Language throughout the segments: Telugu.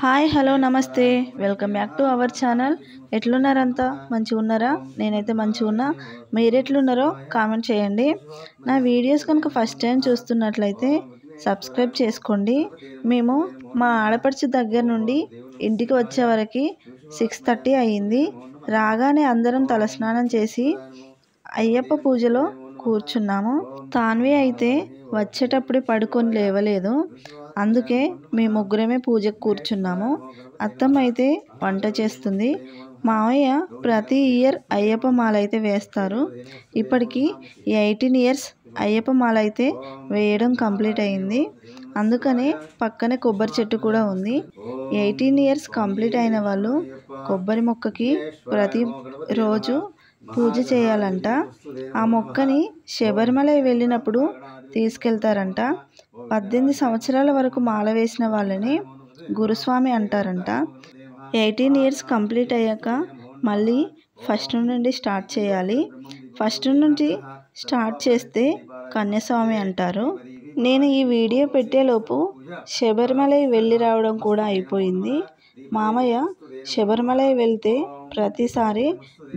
Hi hello namaste welcome back to our channel. ఎట్లున్నారంతా మంచిగా ఉన్నారా? నేనైతే మంచిగా ఉన్నా. మీరు ఎట్లున్నారో కామెంట్ చేయండి. నా వీడియోస్ కనుక ఫస్ట్ టైం చూస్తున్నట్లయితే సబ్స్క్రైబ్ చేసుకోండి. మేము మా ఆడపడుచు దగ్గర నుండి ఇంటికి వచ్చే వరకు 6:30 అయ్యింది. రాగానే అందరం తలస్నానం చేసి అయ్యప్ప పూజలో కూర్చున్నాము. తాన్వి అయితే వచ్చేటప్పుడు పడుకొని లేవలేదు. అందుకే మేము ముగ్గురమే పూజకు కూర్చున్నాము. అత్తమ్మ అయితే వంట చేస్తుంది. మావయ్య ప్రతి ఇయర్ అయ్యప్ప మాల అయితే వేస్తారు. ఇప్పటికి 18 ఇయర్స్ అయ్యప్ప మాల అయితే వేయడం కంప్లీట్ అయింది. అందుకనే పక్కనే కొబ్బరి చెట్టు కూడా ఉంది. 18 ఇయర్స్ కంప్లీట్ అయిన వాళ్ళు కొబ్బరి మొక్కకి ప్రతి రోజు పూజ చేయాలంట. ఆ మొక్కని శబరిమల వెళ్ళినప్పుడు తీసుకెళ్తారంట. 18 సంవత్సరాల వరకు మాల వేసిన వాళ్ళని గురుస్వామి అంటారంట. 18 ఇయర్స్ కంప్లీట్ అయ్యాక మళ్ళీ ఫస్ట్ నుండి స్టార్ట్ చేయాలి. ఫస్ట్ నుండి స్టార్ట్ చేస్తే కన్యాస్వామి అంటారు. నేను ఈ వీడియో పెట్టేలోపు శబరిమల వెళ్ళి రావడం కూడా అయిపోయింది. మామయ్య శబరిమల వెళ్తే ప్రతిసారి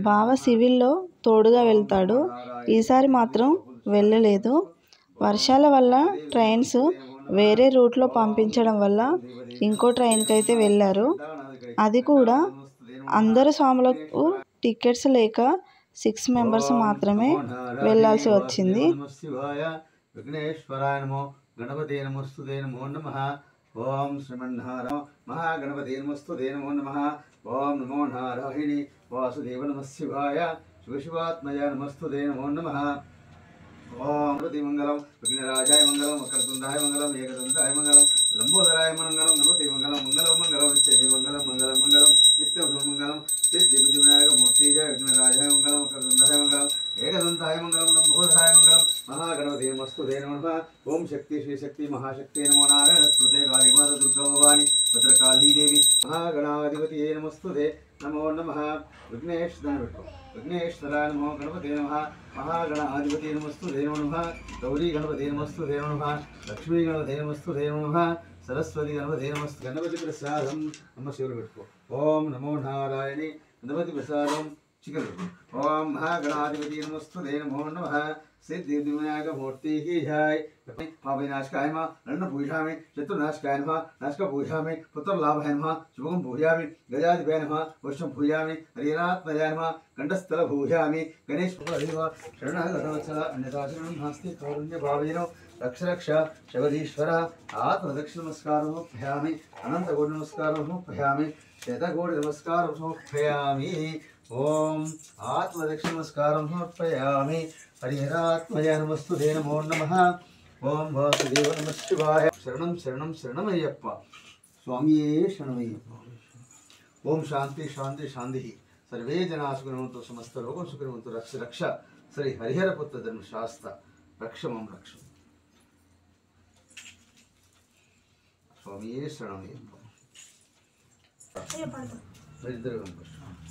బావ సివిల్లో తోడుగా వెళ్తాడు. ఈసారి మాత్రం వెళ్ళలేదు. వర్షాల వల్ల ట్రైన్స్ వేరే రూట్లో పంపించడం వల్ల ఇంకో ట్రైన్కి అయితే వెళ్ళారు. అది కూడా అందరు స్వాములకు టికెట్స్ లేక 6 మెంబర్స్ మాత్రమే వెళ్ళాల్సి వచ్చింది. ఓం శ్రీమన్నారాయణ మహాగణపతి నమస్తుతే నమో నమః. ఓం నమో నారాయణి వాసుదేవ నమః శివాయ శివశివాత్మజ నమస్తుతే నమో నమః. ఓం గణపతి మంగళం విఘ్నరాజాయ మంగళం వక్రతుండాయ మంగళం ఏకదంతాయ మంగళం లంబోదరాయ మంగళం గణపతి మంగళం మంగళం మంగళం నిత్య మంగళం మంగళం మంగళం నిత్యం మంగళం సిద్ధి బుద్ధి వినాయక మూర్తిజయ విఘ్నరాజాయ మంగళం వక్రతుండాయ మంగళం ఏకదంతాయ మంగళం లంబోదరాయ మంగళం మహాగణపతి నమస్తుతే నమో నమః. ఓం శక్తి శ్రీ శక్తి మహాశక్తి నమో నారాయణ స్తుతే కాళీ మాత దుర్గా భవాని భద్రకాళీ దేవి మహాగణాధిపతి నమస్తుతే నమో నమః. విఘ్నేశ్వరాయ నమో గణపతే నమః. మహాగణాధిపతి నమస్తుతే నమో నమః. గౌరీ గణపతి నమస్తుతే నమో నమః. లక్ష్మీ గణపతి నమస్తుతే నమో నమః. సరస్వతి గణపతి నమస్తు. గణపతి ప్రసాదం నమ శివుడు పెట్టుకో. ఓం నమో నారాయణి గణపతి ప్రసాదం చికెన్ పెట్టుకో. ఓం మహాగణాధిపతి నమస్తుతే నమో నమః. सिद्धि विनायक मूर्ति की जय. पापविनाशकाय नमः. रण पूजामि चतुर्नाशकाय नमः. नाशक पूजामि पुत्र लाभाय नमः. शुभं पूजामि गजाधिपाय नमः. पुष्पं पूजामि हरिनाथाय नमः. कंठस्थल पूजामि गणेश शरणगतवत्सल अन्यथा शरणं नास्ति कारुण्य भावेन रक्ष रक्ष शबरीश्वर. आत्मदक्षिण नमस्कार समर्पयामि. अनंत कोटि नमस्कार समर्पयामि. शतकोटि नमस्कार समर्पयामि. ओम आत्मदक्षिण नमस्कार समर्पयामि. हरिहरात्मजा नमस्तुते नमो नमः. ओम वासुदेव नमः शिवाय. शरणं शरणं शरणमय्यप्प स्वामिये शरणमय्यप्प. ओम शांति शांति शांति. सर्वे जनाः सुखिनोन्तु समस्त लोको सुखिनोन्तु. रक्ष रक्ष श्री हरिहर पुत्र धर्मशास्त्र रक्ष मम रक्ष. स्वामिये शरणमय्यप्प.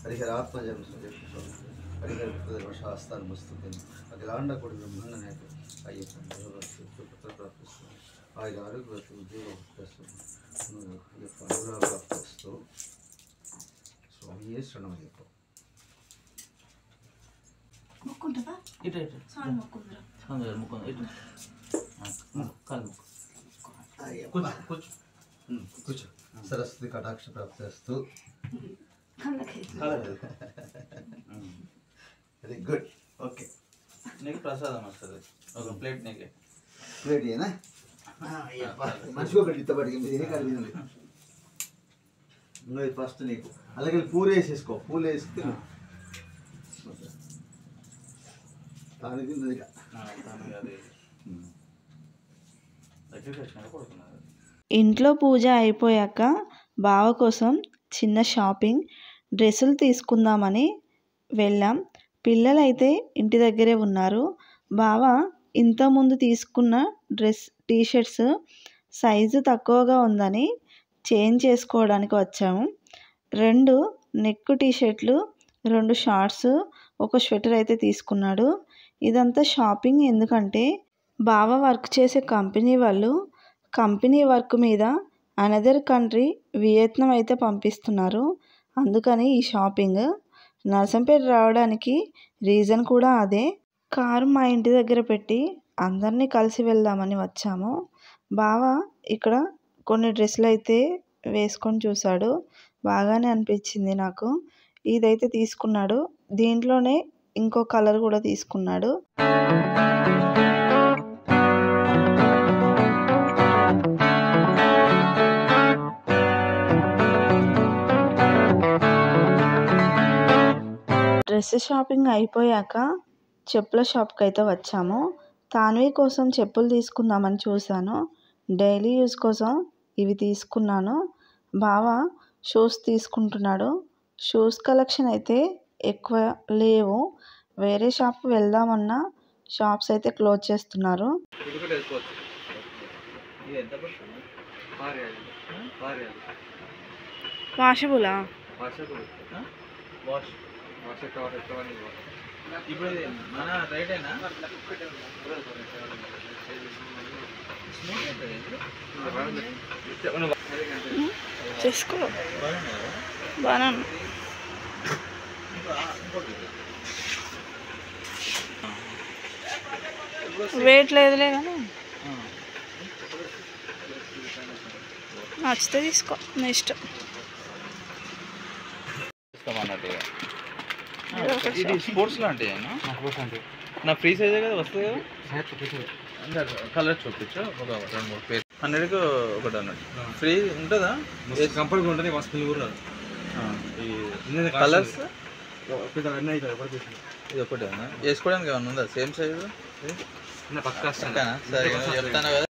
हरिहरात्मजा हरिहर पुत्र धर्मशास्त्र नमस्तुते. अखिलांड कोटि ब्रह्मांड नायक अय्यप्पा आयुर आरोग्य उद्योगस्तु स्वामी शरणमय्यप्प. सरस्वती कटाक्ष प्राप्तस्तु. Very good. ఓకే నీకు ప్రసాదం వస్తుంది. ఒక ప్లేట్ నీకే. ప్లేట్ ఏనా మంచిగా ఒకటి ఇత్తబడికి తినే కలిగింది. ఇంకా ఫస్ట్ నీకు అలాగే పూలు వేసేసుకో. పూలు వేస్తే తాను తిన్నది. ఇంట్లో పూజ అయిపోయాక బావ కోసం చిన్న షాపింగ్ డ్రెస్సులు తీసుకుందామని వెళ్ళాం. పిల్లలైతే ఇంటి దగ్గరే ఉన్నారు. బావ ఇంతకుముందు తీసుకున్న టీషర్ట్స్ సైజు తక్కువగా ఉందని చేంజ్ చేసుకోవడానికి వచ్చాము. 2 నెక్ టీషర్ట్లు, 2 షార్ట్స్, ఒక స్వెటర్ అయితే తీసుకున్నాడు. ఇదంతా షాపింగ్ ఎందుకంటే బావ వర్క్ చేసే కంపెనీ వాళ్ళు కంపెనీ వర్క్ మీద అనదర్ కంట్రీ వియత్నాం అయితే పంపిస్తున్నారు. అందుకని ఈ షాపింగ్. నర్సంపేట రావడానికి రీజన్ కూడా అదే. కారు మా ఇంటి దగ్గర పెట్టి అందరినీ కలిసి వెళ్దామని వచ్చాము. బావ ఇక్కడ కొన్ని డ్రెస్సులు అయితే వేసుకొని చూశాడు. బాగానే అనిపించింది నాకు. ఇదైతే తీసుకున్నాడు. దీంట్లోనే ఇంకో కలర్ కూడా తీసుకున్నాడు. డ్రెస్ షాపింగ్ అయిపోయాక చెప్పుల షాప్కి అయితే వచ్చాము. తాన్వి కోసం చెప్పులు తీసుకుందామని చూశాను. డైలీ యూజ్ కోసం ఇవి తీసుకున్నాను. బావ షూస్ తీసుకుంటున్నాడు. షూస్ కలెక్షన్ అయితే ఎక్కువ లేవు. వేరే షాప్ వెళ్దామన్నా షాప్స్ అయితే క్లోజ్ చేస్తున్నారు. వాషబులా? ఇప్పుడు మన రైటేనా చేసుకో. బాగా వెయిట్ లేదులే కానీ నచ్చితే తీసుకో, నీ ఇష్టం. ఇది స్పోర్ట్స్ లాంటివి నా ఫ్రీ సైజే కదా వస్తుంది కదా. కలర్ చూపించు. ఒక 2-3 పేజ్ 100కి ఒకటి అన్నట్టు ఫ్రీ ఉంటుందా? కంఫర్ట్గా ఉంటుంది. కూడా కలర్స్ ఇది ఒకటి వేసుకోవడానికి ఏమన్నా ఉందా సేమ్ సైజు? పక్కా సరే చెప్తాను కదా.